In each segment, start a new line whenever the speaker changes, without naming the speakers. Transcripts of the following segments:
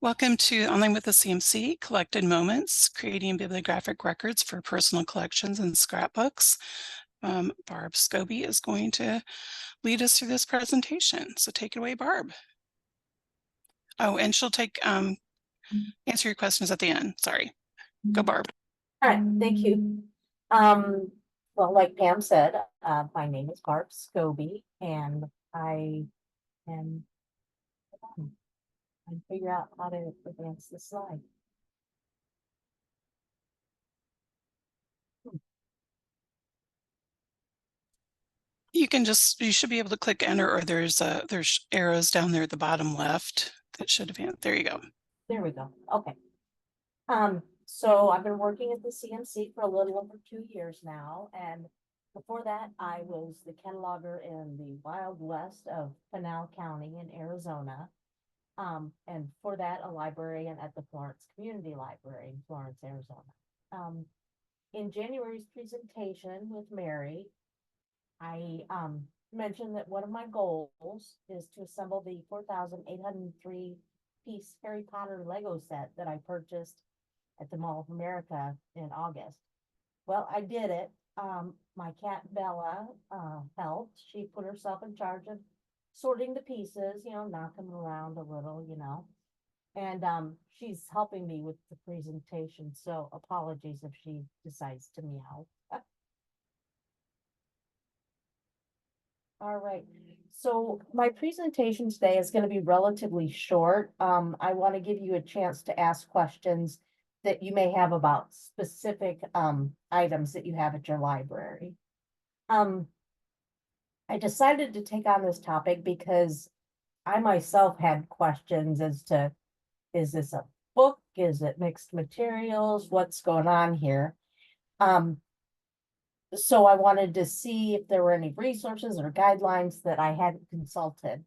Welcome to Online with the CMC, Collected Moments, Creating Bibliographic Records for Personal Collections and Scrapbooks. Barb Scoby is going to lead us through this presentation. So take it away, Barb. Oh, and she'll answer your questions at the end. Sorry. Go, Barb.
All right, thank you. Well, like Pam said, my name is Barb Scoby, and I am trying to figure out how to advance the slide.
You should be able to click enter, or there's arrows down there at the bottom left that should have, there you go.
There we go. Okay. So I've been working at the CMC for a little over 2 years now, and before that, I was the cataloger in the Wild West of Pinal County in Arizona. And for that, a librarian at the Florence Community Library in Florence, Arizona. In January's presentation with Mary, I mentioned that one of my goals is to assemble the 4,803 piece Harry Potter Lego set that I purchased at the Mall of America in August. Well, I did it. My cat Bella helped. She put herself in charge of sorting the pieces, knocking them around a little, and she's helping me with the presentation. So apologies if she decides to meow. All right, so my presentation today is going to be relatively short. I want to give you a chance to ask questions that you may have about specific items that you have at your library. I decided to take on this topic because I myself had questions as to, is this a book? Is it mixed materials? What's going on here? So I wanted to see if there were any resources or guidelines that I hadn't consulted.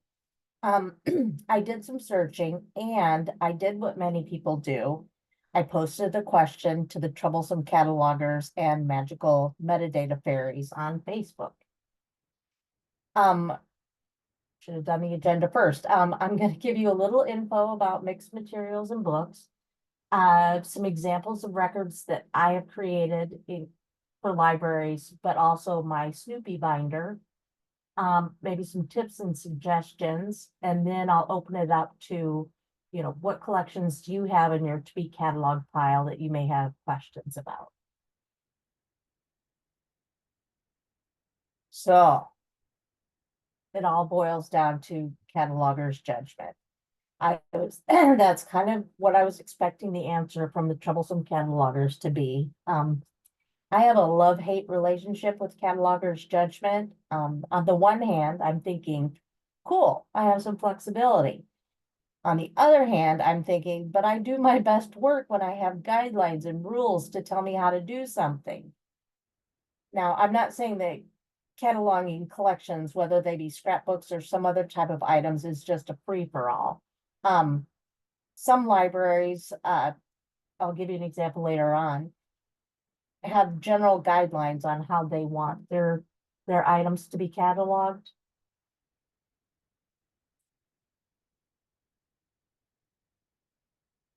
I did some searching, and I did what many people do. I posted a question to the Troublesome Catalogers and Magical Metadata Fairies on Facebook. Should have done the agenda first. I'm going to give you a little info about mixed materials and books. Some examples of records that I have created for libraries, but also my Snoopy binder. Maybe some tips and suggestions, and then I'll open it up to, what collections do you have in your to be cataloged pile that you may have questions about. So it all boils down to cataloger's judgment. That's kind of what I was expecting the answer from the troublesome catalogers to be. I have a love-hate relationship with catalogers' judgment. On the one hand, I'm thinking, cool, I have some flexibility. On the other hand, I'm thinking, but I do my best work when I have guidelines and rules to tell me how to do something. Now, I'm not saying that cataloging collections, whether they be scrapbooks or some other type of items, is just a free-for-all. Some libraries, I'll give you an example later on, have general guidelines on how they want their items to be cataloged.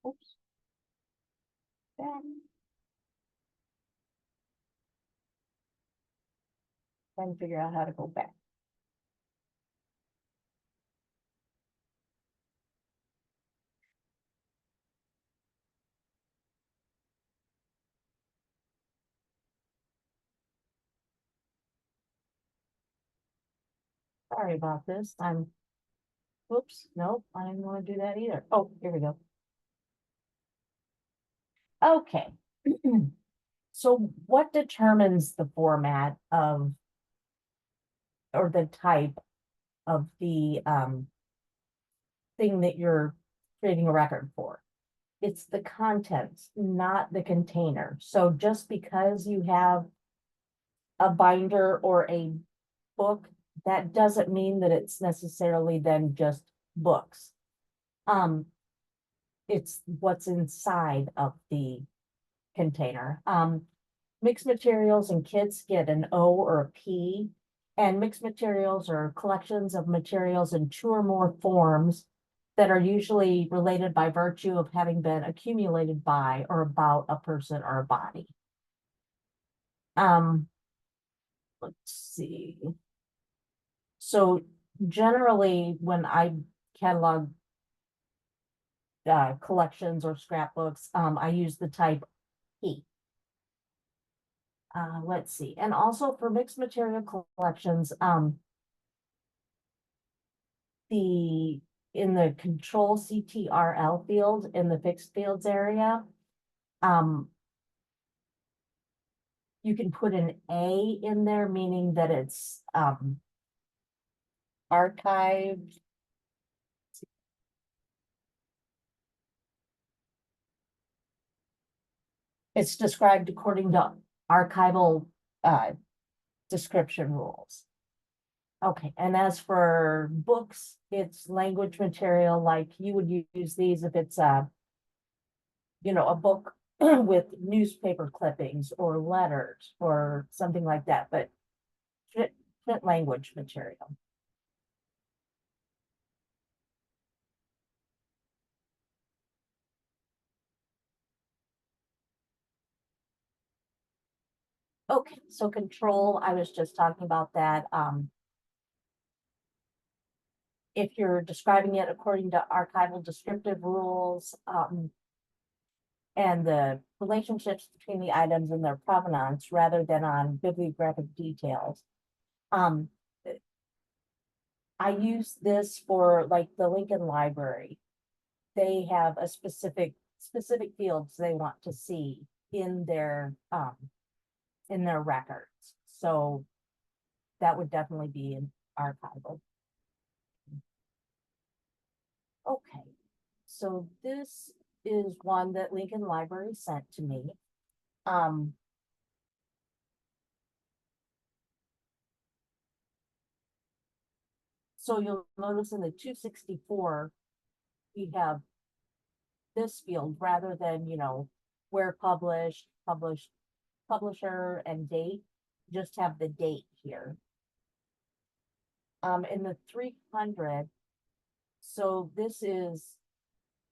Oops. Trying to figure out how to go back. Sorry about this. Whoops, nope, I didn't want to do that either. Oh, here we go. Okay. So what determines the format of, or the type of the thing that you're creating a record for? It's the contents, not the container. So just because you have a binder or a book, that doesn't mean that it's necessarily then just books. It's what's inside of the container. Mixed materials and kits get an O or a P, and mixed materials are collections of materials in 2 or more forms that are usually related by virtue of having been accumulated by or about a person or a body. Let's see. So generally, when I catalog collections or scrapbooks, I use the type P. Let's see, and also for mixed material collections, in the control CTRL field in the fixed fields area, you can put an A in there, meaning that it's archived. It's described according to archival description rules. Okay, and as for books, it's language material, like you would use these if it's a book with newspaper clippings or letters or something like that, but print language material. Okay, so control, I was just talking about that. If you're describing it according to archival descriptive rules, and the relationships between the items and their provenance rather than on bibliographic details. I use this for like the Lincoln Library. They have a specific fields they want to see in their records. So that would definitely be in archival. Okay, so this is one that Lincoln Library sent to me. So you'll notice in the 264, we have this field rather than, where published, publisher, and date, just have the date here. In the 300, so this is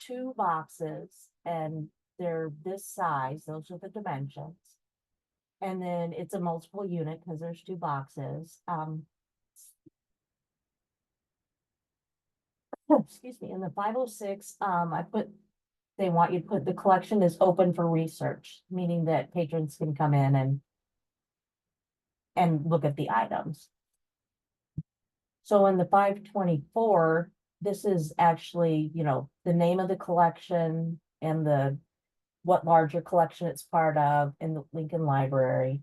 2 boxes and they're this size, those are the dimensions. And then it's a multiple unit because there's 2 boxes. Excuse me, in the 506, they want you to put the collection is open for research, meaning that patrons can come in and look at the items. So in the 524, this is actually, the name of the collection and what larger collection it's part of in the Lincoln Library.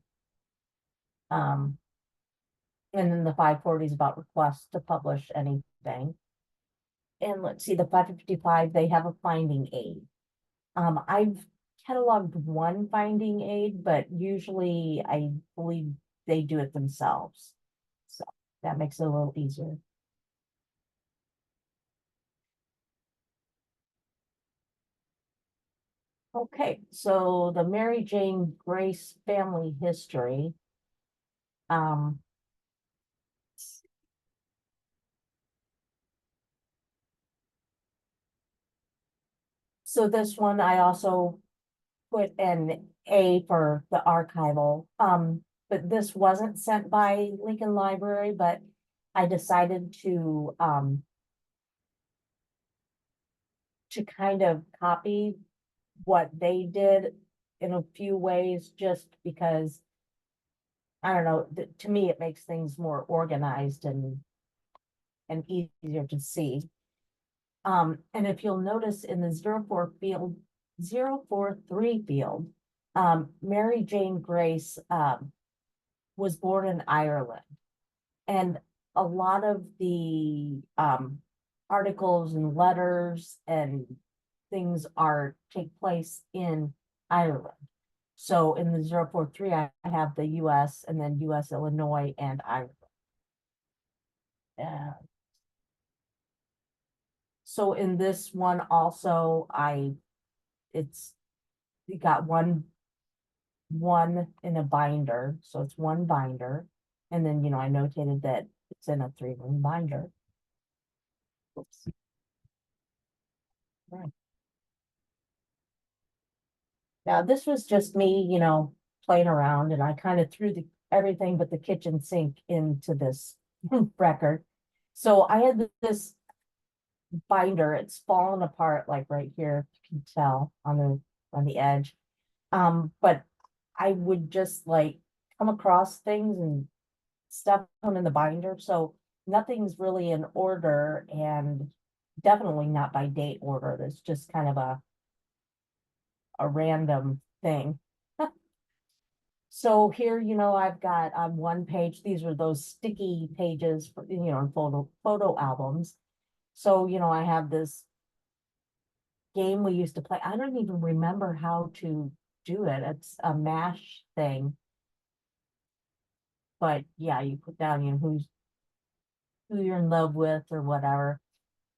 And then the 540 is about requests to publish anything. And let's see, the 555, they have a finding aid. I've cataloged one finding aid, but usually I believe they do it themselves. So that makes it a little easier. Okay, so the Mary Jane Grace family history. So this one I also put an A for the archival. But this wasn't sent by Lincoln Library, but I decided to kind of copy what they did in a few ways, just because, I don't know, to me, it makes things more organized and easier to see. And if you'll notice in the 043 field, Mary Jane Grace was born in Ireland. And a lot of the articles and letters and things take place in Ireland. So in the 043, I have the US and then US, Illinois, and Ireland. So in this one also, we got one in a binder, so it's one binder. And then, I notated that it's in a 3-ring binder. Oops. Right. Now, this was just me, playing around, and I kind of threw everything but the kitchen sink into this record. So I had this binder, it's fallen apart like right here, you can tell on the edge. But I would just like come across things and stuff them in the binder, so nothing's really in order, and definitely not by date order. That's just kind of a random thing. So here, I've got on one page, these are those sticky pages for, in photo albums. So, I have this game we used to play. I don't even remember how to do it. It's a mash thing. But yeah, you put down, who you're in love with or whatever.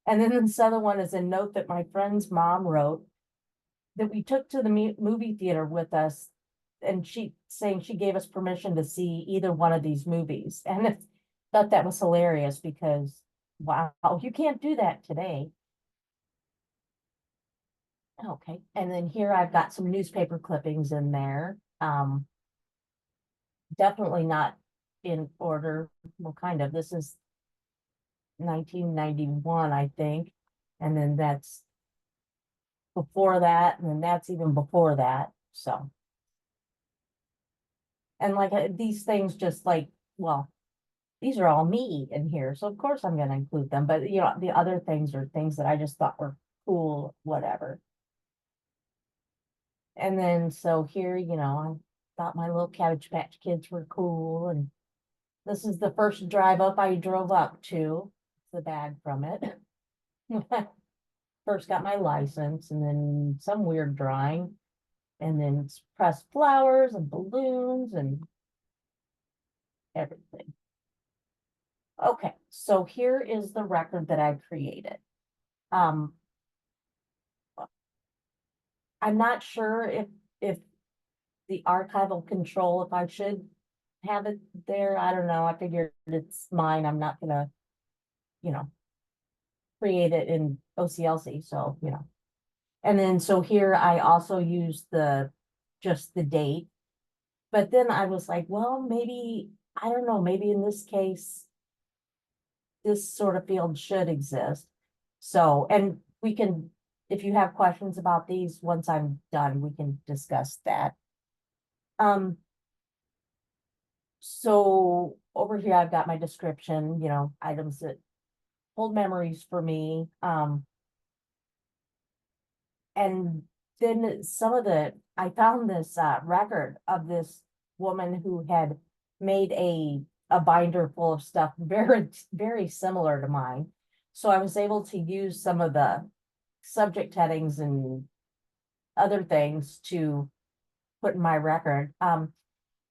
And then this other one is a note that my friend's mom wrote that we took to the movie theater with us. And she saying she gave us permission to see either one of these movies. And I thought that was hilarious because, wow, you can't do that today. Okay, and then here I've got some newspaper clippings in there. Definitely not in order. Well, kind of. This is 1991, I think. And then that's before that, and then that's even before that. So, and like these things just like, well, these are all me in here. So of course I'm going to include them. But the other things are things that I just thought were cool, whatever. And then so here, I thought my little Cabbage Patch Kids were cool. And this is the first drive up I drove up to. The bag from it. First got my license, and then some weird drawing, and then pressed flowers and balloons and everything. Okay, so here is the record that I created. I'm not sure if the archival control, if I should have it there. I don't know. I figured it's mine. I'm not gonna, create it in OCLC. So, and then so here I also use just the date. But then I was like, well, maybe, I don't know, maybe in this case, this sort of field should exist. So, and we can, if you have questions about these, once I'm done, we can discuss that. So over here, I've got my description, items that hold memories for me. And then I found this record of this woman who had made a binder full of stuff very, very similar to mine. So I was able to use some of the subject headings and other things to put in my record.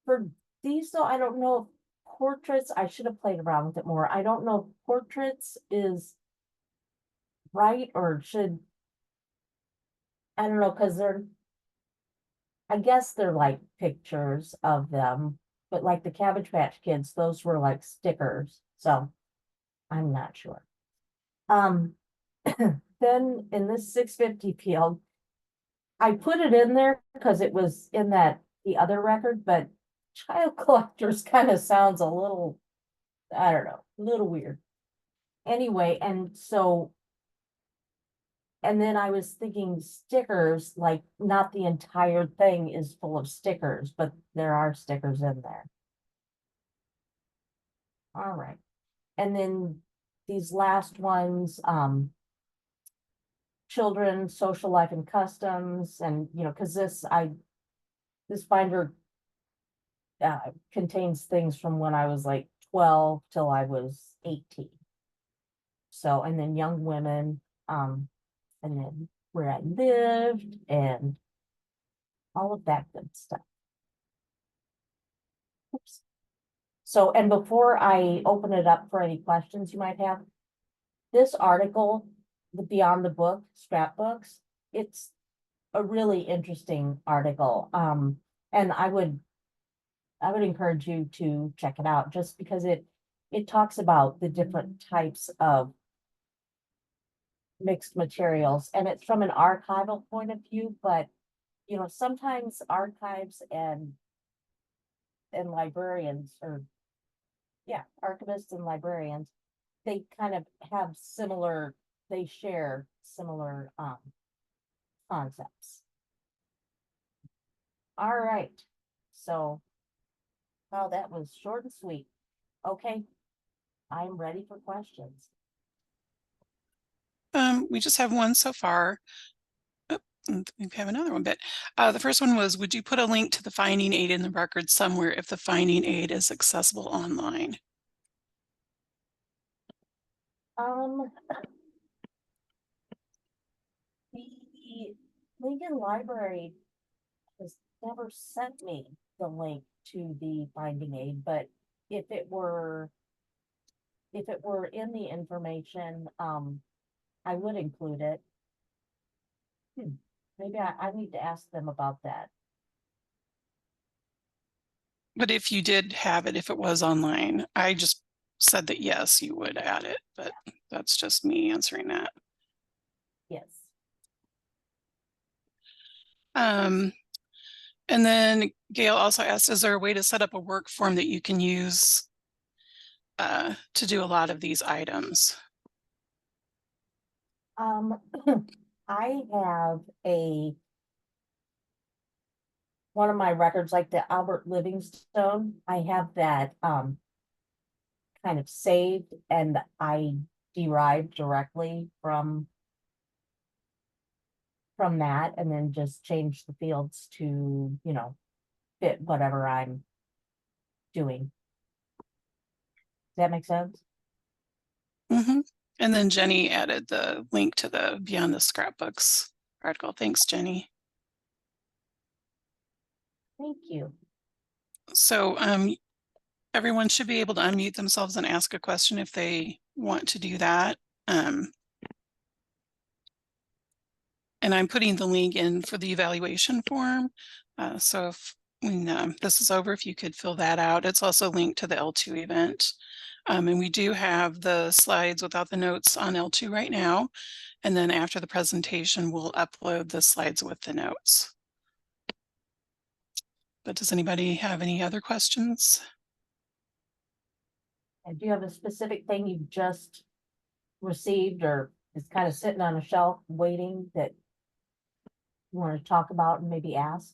For these though, I don't know if portraits, I should have played around with it more. I don't know if portraits is right or should, I don't know, because I guess they're like pictures of them, but like the Cabbage Patch Kids, those were like stickers. So I'm not sure. Then in this 650 field, I put it in there because it was in the other record, but child collectors kind of sounds a little, I don't know, a little weird. Anyway, and then I was thinking stickers, like not the entire thing is full of stickers, but there are stickers in there. All right. And then these last ones, children, social life and customs, and because this binder contains things from when I was like 12 till I was 18. So, and then young women, and then where I lived and all of that good stuff. Oops. So, and before I open it up for any questions you might have, this article, the Beyond the Book, Scrapbooks, it's a really interesting article. And I would encourage you to check it out just because it talks about the different types of mixed materials, and it's from an archival point of view, but you know, sometimes archives and librarians, or yeah, archivists and librarians, they kind of have similar, they share similar concepts. All right, so oh, that was short and sweet. Okay, I'm ready for questions.
We just have one so far. Oh, we have another one, but the first one was, would you put a link to the finding aid in the record somewhere if the finding aid is accessible online?
The Lincoln Library has never sent me the link to the finding aid, but if it were in the information, I would include it. Maybe I need to ask them about that.
But if you did have it, if it was online, I just said that yes, you would add it, but that's just me answering that.
Yes.
And then Gail also asked, is there a way to set up a work form that you can use to do a lot of these items?
I have one of my records, like the Albert Livingstone, I have that kind of saved, and I derived directly from that, and then just change the fields to, you know, fit whatever I'm doing. Does that make sense?
Mm-hmm. And then Jenny added the link to the Beyond the Scrapbooks article. Thanks, Jenny.
Thank you.
So everyone should be able to unmute themselves and ask a question if they want to do that. And I'm putting the link in for the evaluation form. So if when this is over, if you could fill that out. It's also linked to the L2 event. And we do have the slides without the notes on L2 right now. And then after the presentation, we'll upload the slides with the notes. But does anybody have any other questions?
And do you have a specific thing you just received, or is kind of sitting on a shelf waiting, that you want to talk about and maybe ask?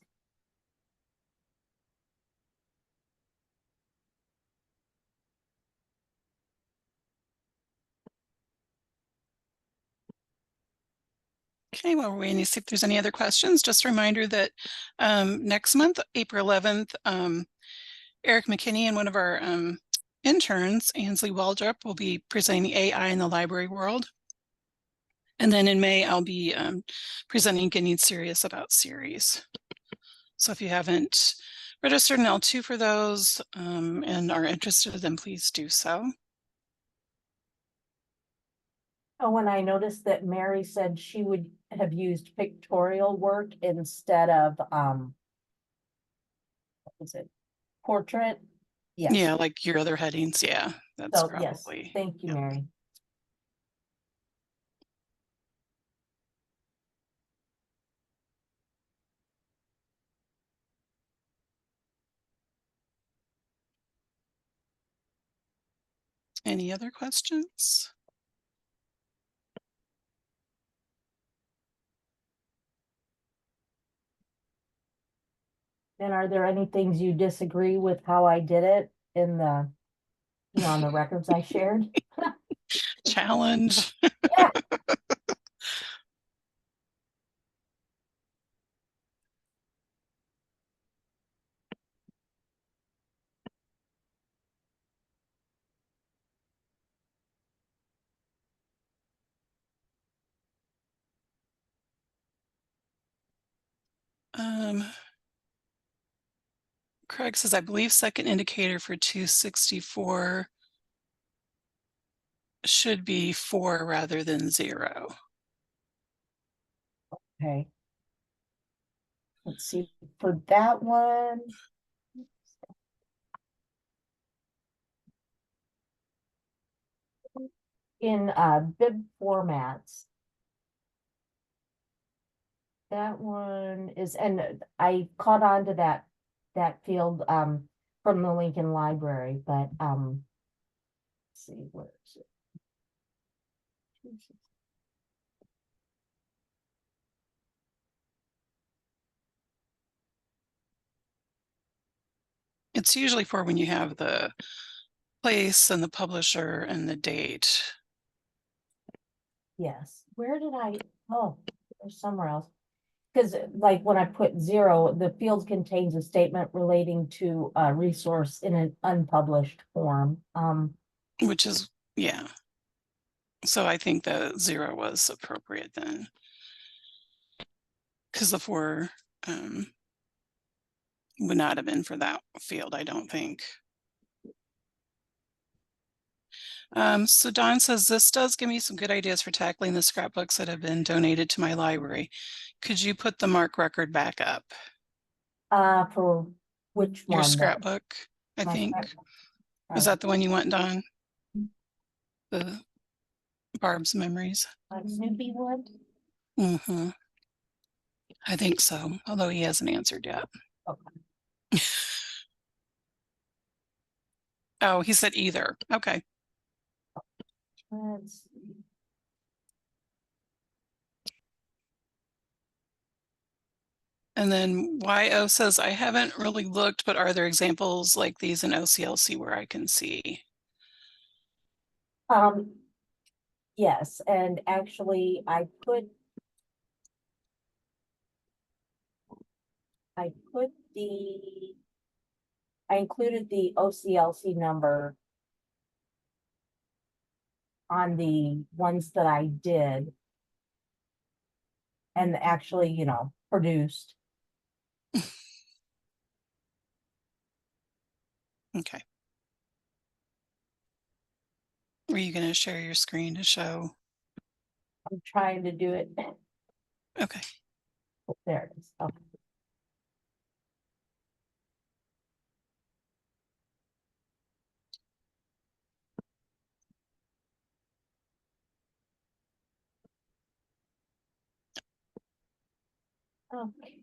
Okay, well, we're waiting to see if there's any other questions. Just a reminder that next month, April 11th, Eric McKinney and one of our interns, Ansley Waldrop, will be presenting AI in the library world. And then in May, I'll be presenting Getting Serious About series. So if you haven't registered in L2 for those and are interested, then please do so.
Oh, when I noticed that Mary said she would have used pictorial work instead of, what was it, portrait? Yes.
Yeah, like your other headings. Yeah, that's
So, yes,
probably.
thank you,
Yep.
Mary.
Any other questions?
And are there any things you disagree with how I did it in the, you know, on the records I shared?
Challenge.
Yeah.
Craig says, I believe second indicator for 264 should be 4 rather than 0.
Okay. Let's see, for that one. In bib formats, That one is, and I caught on to that field, from the Lincoln Library, but, let's see, where is it?
It's usually for when you have the place and the publisher and the date.
Yes, where did oh, there's somewhere else. Because like when I put 0, the field contains a statement relating to a resource in an unpublished form.
Which is, yeah. So I think the 0 was appropriate then. Because the 4 would not have been for that field, I don't think. So Don says, this does give me some good ideas for tackling the scrapbooks that have been donated to my library. Could you put the MARC record back up?
For which
Your
one?
scrapbook, I
My
think.
scrapbook.
Was that the one you want, Don? The Barb's memories?
Snoopy one?
Mm-hmm. I think so, although he hasn't answered yet.
Okay.
Oh, he said either. Okay.
Let's see.
And then YO says, I haven't really looked, but are there examples like these in OCLC where I can see?
Yes, and actually I included the OCLC number on the ones that I did and actually, produced.
Okay. Were you going to share your screen to show?
I'm trying to do it.
Okay.
There it is. Okay. Okay.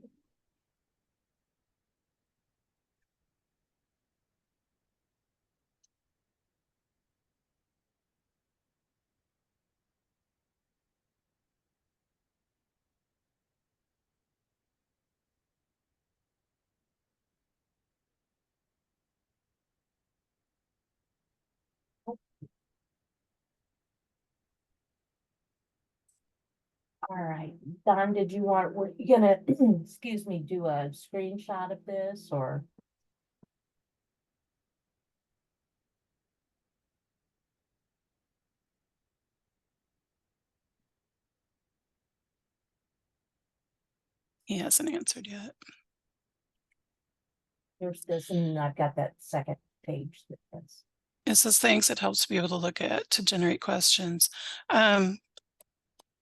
All right, Don, were you gonna, excuse me, do a screenshot of this or?
He hasn't answered yet.
There's this, and I've got that second page that's.
It says, thanks, it helps to be able to look at to generate questions.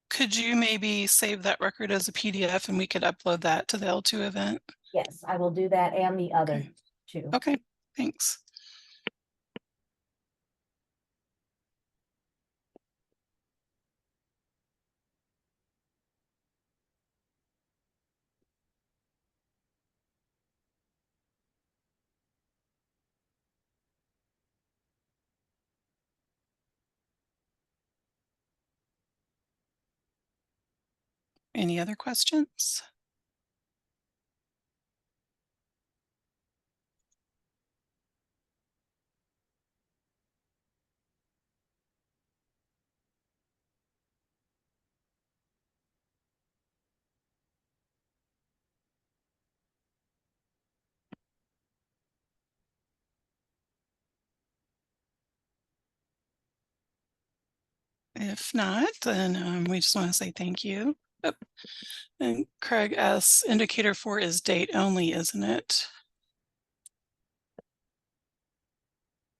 Could you maybe save that record as a PDF and we could upload that to the L2 event?
Yes, I will do that and the other
Okay.
two.
Okay, thanks. Any other questions? If not, then we just want to say thank you. Oh, and Craig asks, indicator 4 is date only, isn't it?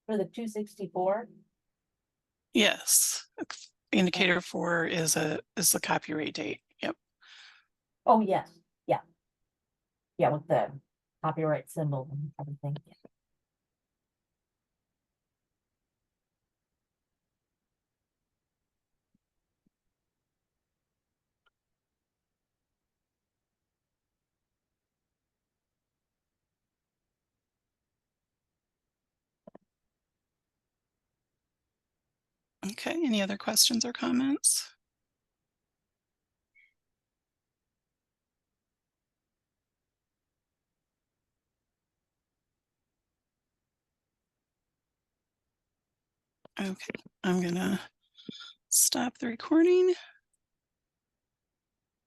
For the 264?
Yes. Indicator 4 is the copyright date. Yep.
Oh, yes, yeah. Yeah, with the copyright symbol and everything.
Okay, any other questions or comments? Okay, I'm gonna stop the recording.